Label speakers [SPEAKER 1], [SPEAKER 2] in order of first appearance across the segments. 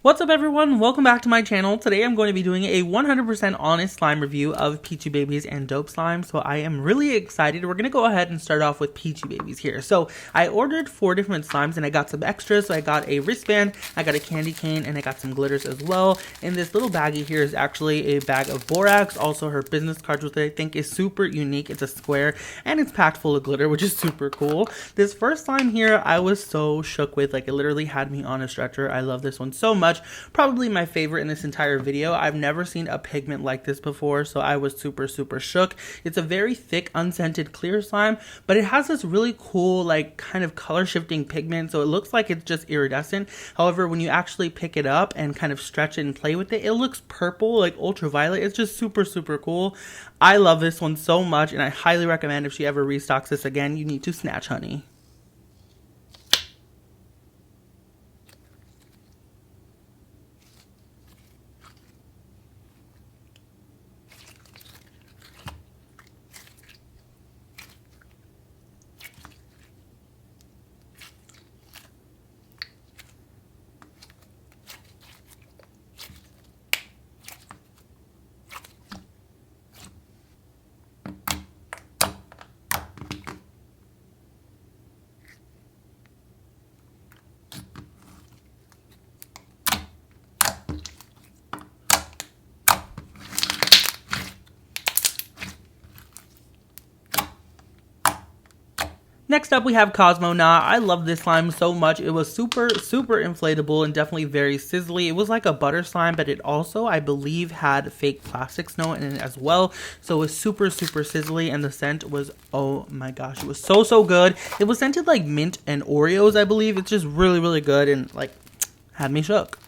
[SPEAKER 1] What's up everyone, welcome back to my channel. Today I'm going to be doing a 100% honest slime review of Peachy Babies and Dope Slime. So I am really excited. We're going to go ahead and start off with Peachy Babies here. So I ordered 4 different slimes and I got some extras. So I got a wristband, I got a candy cane, and I got some glitters as well. And this little baggie here is actually a bag of borax, also her business cards, which I think is super unique. It's a square and it's packed full of glitter, which is super cool. This first slime here I was so shook with, like it literally had me on a stretcher. I love this one so much. Probably my favorite in this entire video. I've never seen a pigment like this before, so I was super shook. It's a very thick, unscented clear slime, but it has this really cool, like, kind of color shifting pigment, so it looks like it's just iridescent. However, when you actually pick it up and kind of stretch it and play with it, it looks purple, like ultraviolet. It's just super cool. I love this one so much, and I highly recommend if she ever restocks this again, you need to snatch honey. Next up, we have Cosmo Na. I love this slime so much. It was super inflatable and definitely very sizzly. It was like a butter slime, but it also, I believe, had fake plastic snow in it as well. So it was super sizzly, and the scent was, oh my gosh, it was so good. It was scented like mint and Oreos, I believe. It's just really good and like had me shook.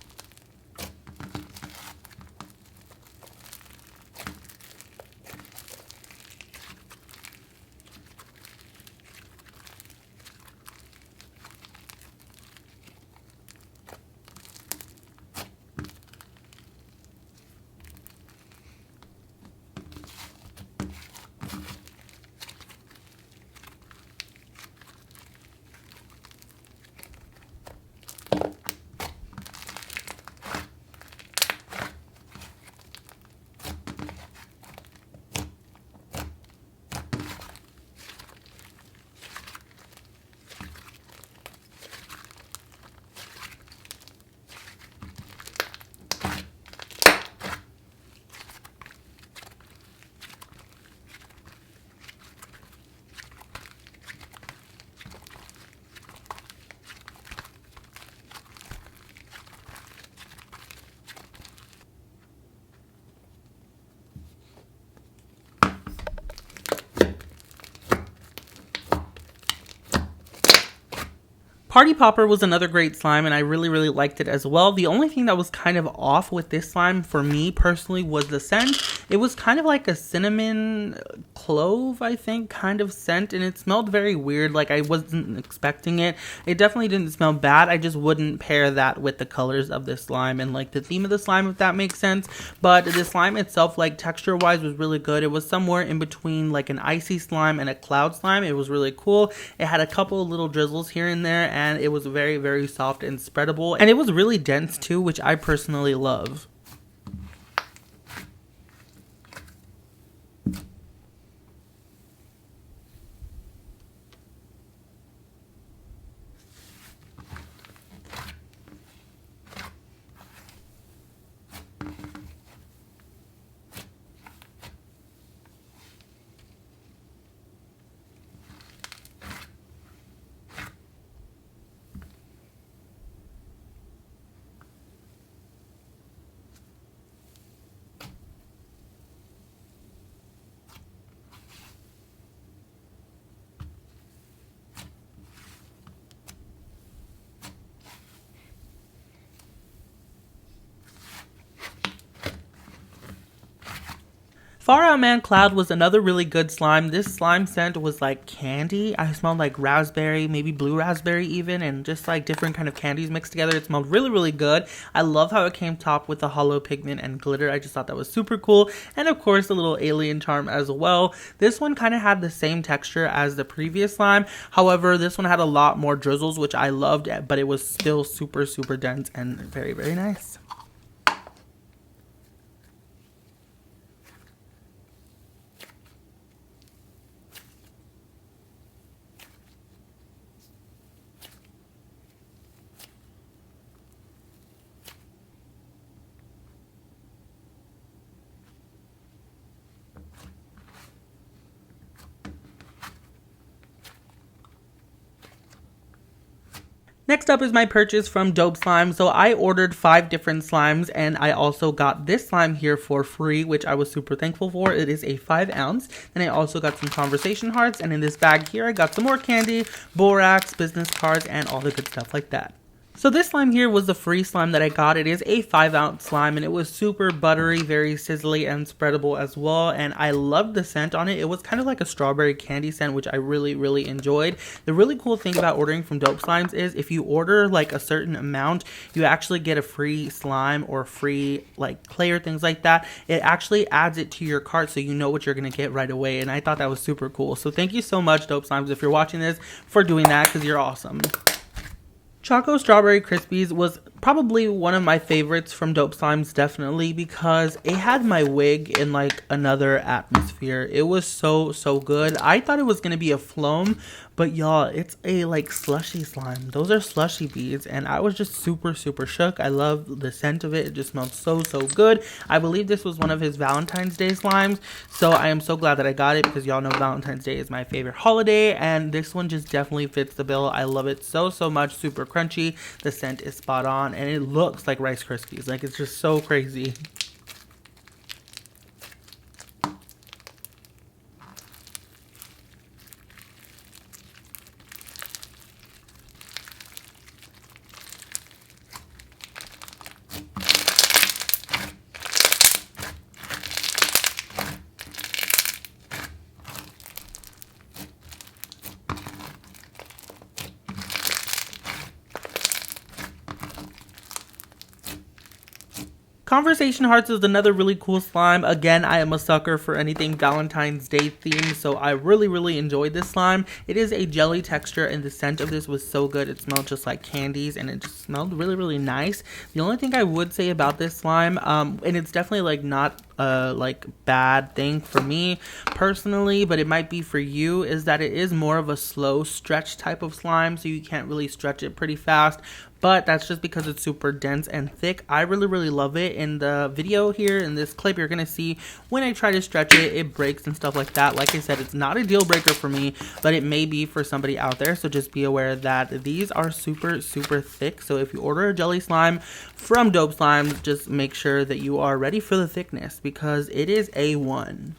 [SPEAKER 1] Party Popper was another great slime, and I really liked it as well. The only thing that was kind of off with this slime for me personally was the scent. It was kind of like a cinnamon clove, I think, kind of scent, and it smelled very weird. Like I wasn't expecting it. It definitely didn't smell bad. I just wouldn't pair that with the colors of this slime and like the theme of the slime, if that makes sense. But the slime itself, like texture wise, was really good. It was somewhere in between like an icy slime and a cloud slime. It was really cool. It had a couple of little drizzles here and there, and it was very soft and spreadable, and it was really dense too, which I personally love. Far Out Man Cloud was another really good slime. This slime scent was like candy. I smelled like raspberry, maybe blue raspberry even, and just like different kind of candies mixed together. It smelled really, really good. I love how it came topped with the hollow pigment and glitter. I just thought that was super cool. And of course, the little alien charm as well. This one kind of had the same texture as the previous slime. However, this one had a lot more drizzles, which I loved, but it was still super, super dense and very, very nice. Next up is my purchase from Dope Slime. So I ordered 5 different slimes, and I also got this slime here for free, which I was super thankful for. It is a 5 ounce. And I also got some conversation hearts, and in this bag here I got some more candy, borax, business cards, and all the good stuff like that. So this slime here was the free slime that I got. It is a 5 ounce slime, and it was super buttery, very sizzly, and spreadable as well. And I loved the scent on it. It was kind of like a strawberry candy scent, which I really, really enjoyed. The really cool thing about ordering from Dope Slimes is if you order like a certain amount, you actually get a free slime or free like clay or things like that. It actually adds it to your cart so you know what you're going to get right away. And I thought that was super cool. So thank you so much, Dope Slimes, if you're watching this, for doing that, because you're awesome. Choco Strawberry Krispies was probably one of my favorites from Dope Slimes, definitely, because it had my wig in like another atmosphere. It was so good. I thought it was going to be a phloem, but y'all, it's a like slushy slime. Those are slushy beads, and I was just super shook. I love the scent of it. It just smelled so good. I believe this was one of his Valentine's Day slimes, so I am so glad that I got it, because y'all know Valentine's Day is my favorite holiday, and this one just definitely fits the bill. I love it so much. Super crunchy. The scent is spot on, and it looks like Rice Krispies. Like, it's just so crazy. Conversation Hearts is another really cool slime. Again, I am a sucker for anything Valentine's Day themed, so I really enjoyed this slime. It is a jelly texture, and the scent of this was so good. It smelled just like candies, and it just smelled really nice. The only thing I would say about this slime, and it's definitely like not like bad thing for me personally, but it might be for you, is that it is more of a slow stretch type of slime, so you can't really stretch it pretty fast. But that's just because it's super dense and thick. I really love it. In the video here, in this clip, you're going to see when I try to stretch it, it breaks and stuff like that. Like I said, it's not a deal breaker for me, but it may be for somebody out there. So just be aware that these are super thick. So if you order a jelly slime from Dope Slimes, just make sure that you are ready for the thickness, because it is A1.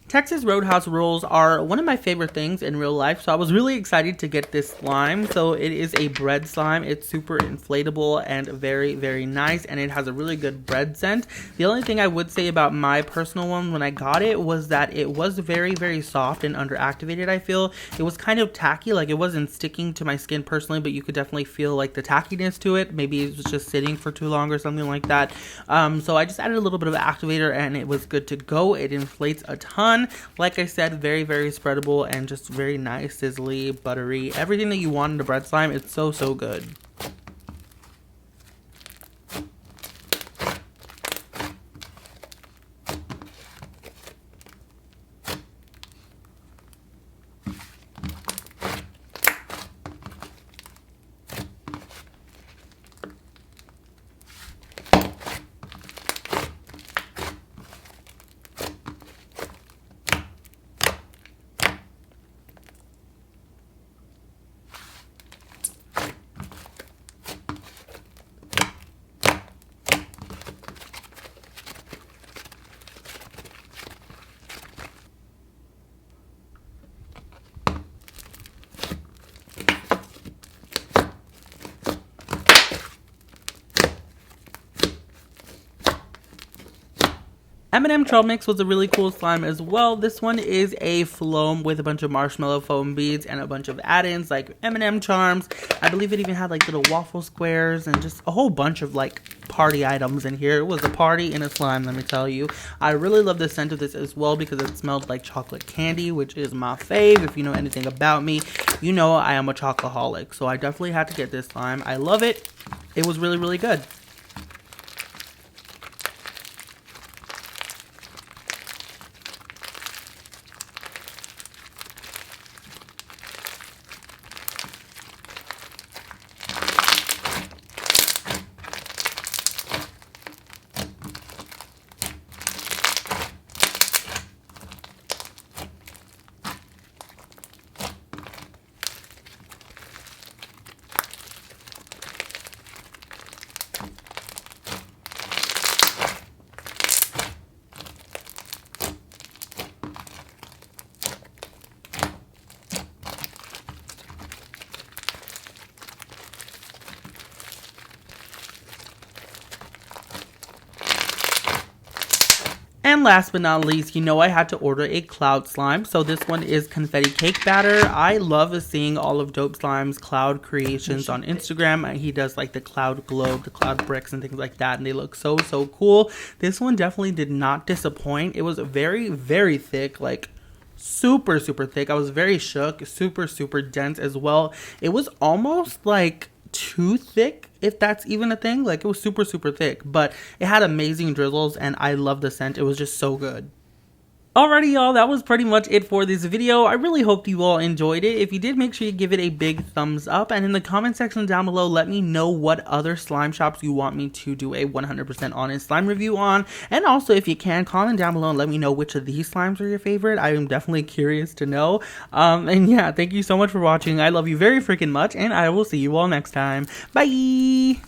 [SPEAKER 1] Texas Roadhouse rolls are one of my favorite things in real life, so I was really excited to get this slime. So it is a bread slime. It's super inflatable and very nice, and it has a really good bread scent. The only thing I would say about my personal one when I got it was that it was very soft and underactivated. I feel it was kind of tacky, like it wasn't sticking to my skin personally, but you could definitely feel like the tackiness to it. Maybe it was just sitting for too long or something like that. So I just added a little bit of activator, and it was good to go. It inflates a ton. Like I said, very spreadable and just very nice, sizzly, buttery, everything that you want in a bread slime. It's so good. M&M Trail Mix was a really cool slime as well. This one is a foam with a bunch of marshmallow foam beads and a bunch of add-ins like M&M charms. I believe it even had like little waffle squares and just a whole bunch of like party items in here. It was a party in a slime, let me tell you. I really love the scent of this as well because it smelled like chocolate candy, which is my fave. If you know anything about me, you know I am a chocoholic. So I definitely had to get this slime. I love it. It was really, really good. And last but not least, you know I had to order a cloud slime. So this one is confetti cake batter. I love seeing all of Dope Slime's cloud creations on Instagram. He does like the cloud globe, the cloud bricks and things like that. And they look so, so cool. This one definitely did not disappoint. It was very, very thick, like super, super thick. I was very shook. Super, super dense as well. It was almost like too thick, if that's even a thing. Like, it was super, super thick, but it had amazing drizzles and I love the scent. It was just so good. Alrighty, y'all, that was pretty much it for this video. I really hope you all enjoyed it. If you did, make sure you give it a big thumbs up. And in the comment section down below, let me know what other slime shops you want me to do a 100% honest slime review on. And also, if you can, comment down below and let me know which of these slimes are your favorite. I am definitely curious to know. And yeah, thank you so much for watching. I love you very freaking much, and I will see you all next time. Bye!